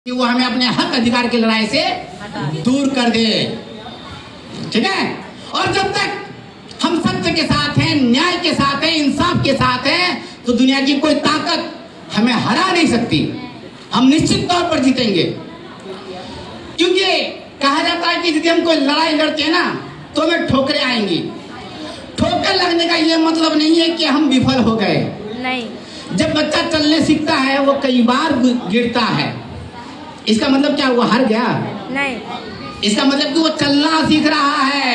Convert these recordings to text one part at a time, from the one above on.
कि वो हमें अपने हक अधिकार की लड़ाई से दूर कर दे। ठीक है, और जब तक हम सत्य के साथ हैं, न्याय के साथ हैं, इंसाफ के साथ हैं, तो दुनिया की कोई ताकत हमें हरा नहीं सकती। हम निश्चित तौर पर जीतेंगे, क्योंकि कहा जाता है कि यदि हम कोई लड़ाई लड़ते हैं ना तो हमें ठोकरें आएंगी। ठोकर लगने का ये मतलब नहीं है कि हम विफल हो गए। नहीं, जब बच्चा चलने सीखता है वो कई बार गिरता है, इसका मतलब क्या वो हार गया? नहीं, इसका मतलब कि वो चलना सीख रहा है।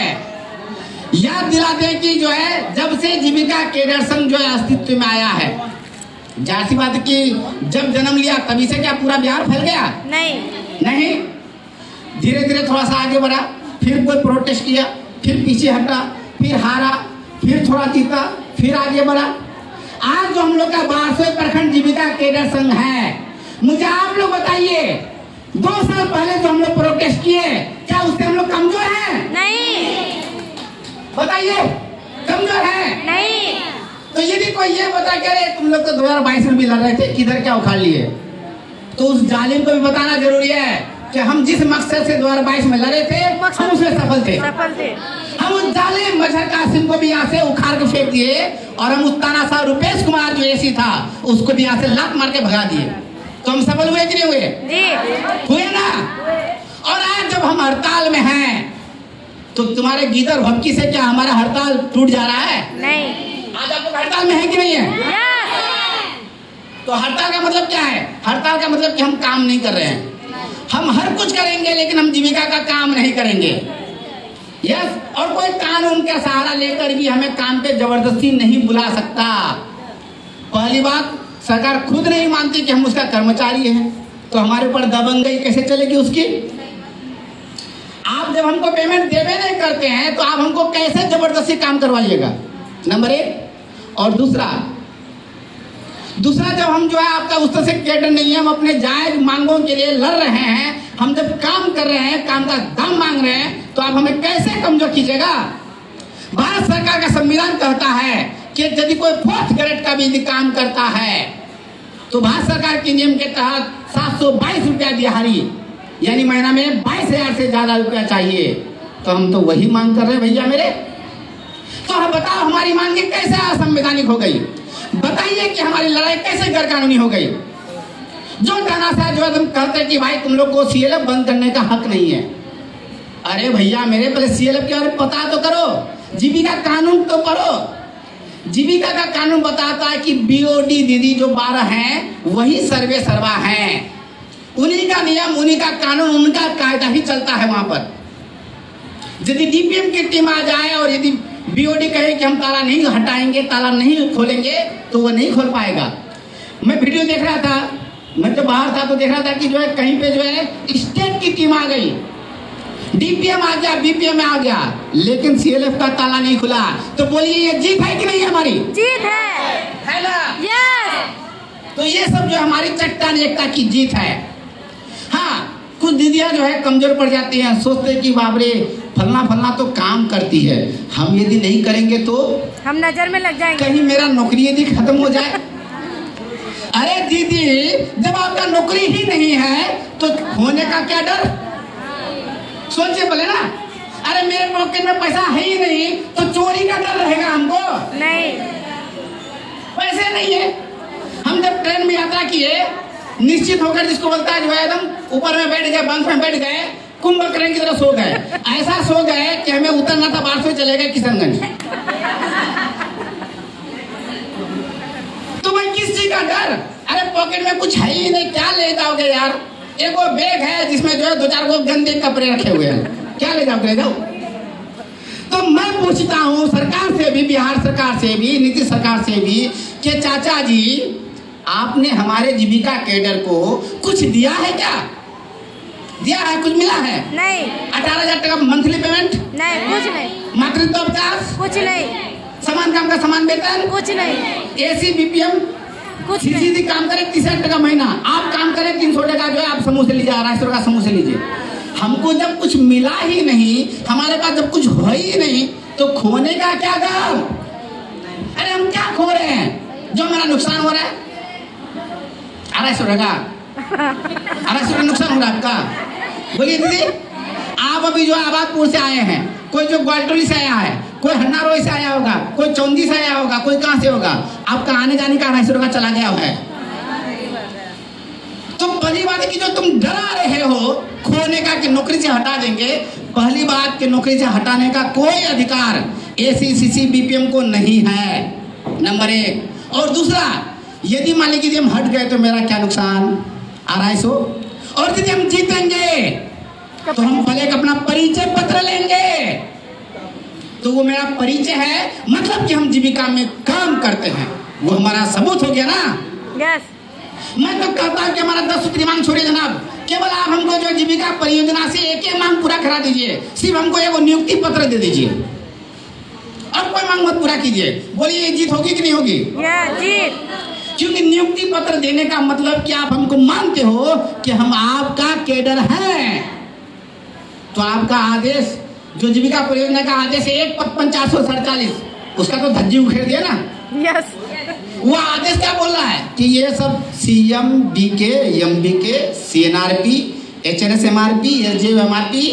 याद दिला दें कि जो है जब से जीविका कैडर संघ जो है अस्तित्व में आया है, जाहिर सी बात कि जब जन्म लिया तभी से क्या पूरा बिहार फैल गया? नहीं, धीरे धीरे थोड़ा सा आगे बढ़ा, फिर कोई प्रोटेस्ट किया, फिर पीछे हटा, फिर हारा, फिर थोड़ा जीता, फिर आगे बढ़ा। आज जो हम लोग का 12वें प्रखंड जीविका कैडर संघ है, मुझे आप लोग बताइए 2 साल पहले जो हम लोग प्रोटेस्ट किए, क्या उससे हम लोग कमजोर हैं? नहीं, बताइए, कमजोर है? नहीं। तो यदि कोई ये बता के अरे तुम लोग तो 2022 में भी लड़ रहे थे, किधर क्या उखाड़ लिए, तो उस जालिम को भी बताना जरूरी है कि हम जिस मकसद से 2022 में लड़े थे हम उसमें सफल थे। हम उस जालिम मजहर कासिम को भी यहाँ से उखाड़ के फेंक दिए, और हम उस तानाशाह रुपेश कुमार जो एसी था उसको भी यहाँ से लात मार के भगा दिए। तो हम सफल हुए कि नहीं हुए? हुए ना। और आज जब हम हड़ताल में हैं तो तुम्हारे गीदर भक्की से क्या हमारा हड़ताल टूट जा रहा है? नहीं। आज आप लोग हड़ताल में है कि नहीं है? तो हड़ताल का मतलब क्या है? हड़ताल का मतलब कि हम काम नहीं कर रहे हैं। हम हर कुछ करेंगे लेकिन हम जीविका का काम नहीं करेंगे। यस, और कोई कानून का सहारा लेकर भी हमें काम पे जबरदस्ती नहीं बुला सकता। पहली बात, सरकार खुद नहीं मानती कि हम उसका कर्मचारी हैं, तो हमारे ऊपर दबंगई कैसे चलेगी उसकी? आप जब हमको पेमेंट देवे नहीं करते हैं तो आप हमको कैसे जबरदस्ती काम करवाइएगा? नंबर 1। और दूसरा जब हम जो है आपका उस तरह से कैडर नहीं है, हम अपने जायज मांगों के लिए लड़ रहे हैं, हम जब काम कर रहे हैं, काम का दाम मांग रहे हैं, तो आप हमें कैसे कमजोर कीजिएगा? भारत सरकार का संविधान कहता है कि यदि कोई 4th ग्रेड का भी यदि काम करता है तो भारत सरकार के नियम के तहत 722 रुपया दिहाड़ी, यानी महीना में 22,000 से ज्यादा रुपया चाहिए। तो हम तो वही मांग कर रहे हैं भैया मेरे। तो हम बताओ हमारी मांगे कैसे असंवैधानिक हो गई? बताइए कि हमारी लड़ाई कैसे गैर कानूनी हो गई? जो तानाशाह जो तुम कहते हैं कि भाई तुम लोग को सीएलएफ बंद करने का हक नहीं है। अरे भैया मेरे, पहले सीएलएफ के बारे में पता तो करो, जीविका कानून तो पढ़ो। जीविका का कानून बताता है कि बीओडी दीदी जो 12 हैं वही सर्वे सर्वा हैं, उन्हीं का नियम, उन्हीं का कानून, उनका कायदा ही चलता है वहां पर। यदि डीपीएम की टीम आ जाए और यदि बीओडी कहे कि हम ताला नहीं हटाएंगे, ताला नहीं खोलेंगे, तो वो नहीं खोल पाएगा। मैं वीडियो देख रहा था, मैं जब बाहर था तो देख रहा था कि जो है कहीं पे जो है स्टेट की टीम आ गई, डीपीएम आ गया, बीपीएम आ गया, लेकिन सीएलएफ का ताला नहीं खुला। तो बोलिए ये जीत है कि नहीं है? हमारी जीत है ना? यस। तो ये सब जो हमारी चट्टान एकता की जीत है। हाँ, कुछ दीदियां जो है कमजोर पड़ जाती हैं, सोचते कि बाबरे फलना तो काम करती है, हम यदि नहीं करेंगे तो हम नजर में लग जाएंगे, कहीं मेरा नौकरी यदि खत्म हो जाए। अरे दीदी, जब आपका नौकरी ही नहीं है तो होने का क्या डर? सोचिए पहले ना। अरे मेरे पॉकेट में पैसा है ही नहीं तो चोरी का डर रहेगा हमको? नहीं, पैसे नहीं है। हम जब ट्रेन में यात्रा किए, निश्चित होकर जिसको बोलता है जो है एकदम ऊपर में बैठ गए, बंक में बैठ गए, कुंभकर्ण की तरह सो गए। ऐसा सो गए कि हमें उतरना था, 12 चले गए किशनगंज। तो भाई किस चीज का डर? अरे पॉकेट में कुछ है ही नहीं, क्या ले जाओगे यार? एक वो बैग है जिसमें जो है 2-4 गो गंदे कपड़े रखे हुए हैं, क्या ले जाओगे? ले जाओ। तो मैं पूछता हूँ सरकार से भी, बिहार सरकार से भी, नीतीश सरकार से भी कि चाचा जी आपने हमारे जीविका कैडर को कुछ दिया है क्या? दिया है? कुछ मिला है? नहीं। 18,000 टका मंथली पेमेंट? नहीं, कुछ नहीं। मातृत्व उपचार? कुछ नहीं। समान काम का समान वेतन? कुछ नहीं। AC BPM? कुछ सीधी काम करे 30,000 टका महीना, आप काम करें 300 टका जो है आप समूह से लीजिए, 250 टका समूह से लीजिए। हमको जब कुछ मिला ही नहीं, हमारे पास जब कुछ हो ही नहीं, तो खोने का क्या गम? अरे हम क्या खो रहे हैं जो हमारा नुकसान हो रहा है? 250 टका 250 टका नुकसान आपका? बोलिए दीदी। आप अभी जो आबादपुर से आए हैं, कोई जो ग्वालटोली से आया है, कोई हन्नारोई से आया होगा, कोई चौंदी से आया होगा, कोई कहां से होगा, आपका आने जाने का 250 रुपया चला गया है। तो पहली बात है कि जो तुम डरा रहे हो खोने का कि नौकरी से हटा देंगे, पहली बात कि नौकरी से हटाने का कोई अधिकार ACCC BPM को नहीं है, नंबर 1। और दूसरा, यदि मान लीजिए यदि हम हट गए तो मेरा क्या नुकसान? 250। और यदि हम जीतेंगे तो हम पहले अपना परिचय पत्र लेंगे, तो वो मेरा परिचय है, मतलब कि हम जीविका में काम करते हैं, वो हमारा सबूत हो गया ना। यस। मैं तो कहता हूँ कि हमारा 10 सूत्री मांग छोड़िए जनाब, केवल आप हमको जो जीविका परियोजना से एक मांग पूरा करा दीजिए, सिर्फ हमको एक नियुक्ति पत्र दे दीजिए और कोई मांग मत पूरा कीजिए। बोलिए जीत होगी कि नहीं होगी? जीत। क्योंकि नियुक्ति पत्र देने का मतलब कि आप हमको मानते हो कि हम आपका कैडर हैं। तो आपका आदेश, जो जीविका परियोजना का आदेश है 1 पद 547, उसका तो धज्जी उखेड़ दिया ना। यस। वो आदेश क्या बोल रहा है कि ये सब CM, BK, MBK, CNRP, HNS-MRP, SJMRP,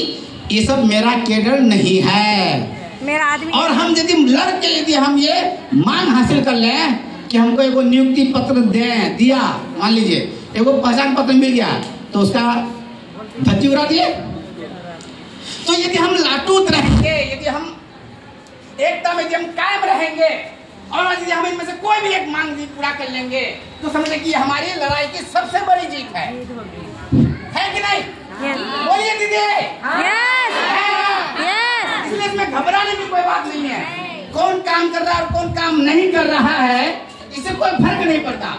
ये सब मेरा कैडर नहीं है, मेरा आदमी। और हम यदि लड़ के यदि हम ये मांग हासिल कर लें कि हमको एगो नियुक्ति पत्र दिया, मान लीजिए एगो पहचान पत्र मिल गया, तो उसका धज्जी उड़ा दिए। तो यदि हम लाटूत रहेंगे, यदि हम एकता में यदि हम कायम रहेंगे और यदि हम इनमें से कोई भी एक मांग पूरा कर लेंगे, तो समझे कि हमारी लड़ाई की सबसे बड़ी जीत है कि नहीं? बोलिए दीदी। यस। यस। इसलिए इसमें घबराने की कोई बात नहीं है। कौन काम कर रहा है और कौन काम नहीं कर रहा है, इससे कोई फर्क नहीं पड़ता।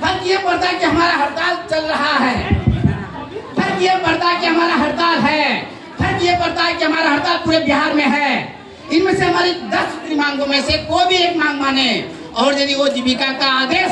फर्क ये पड़ता है कि हमारा हड़ताल चल रहा है, फर्क ये पड़ता है कि हमारा हड़ताल है, फर्क ये पड़ता है कि हमारा हड़ताल पूरे बिहार में है। इनमें से हमारी 10 मांगों में से कोई भी एक मांग माने, और यदि वो जीविका का आदेश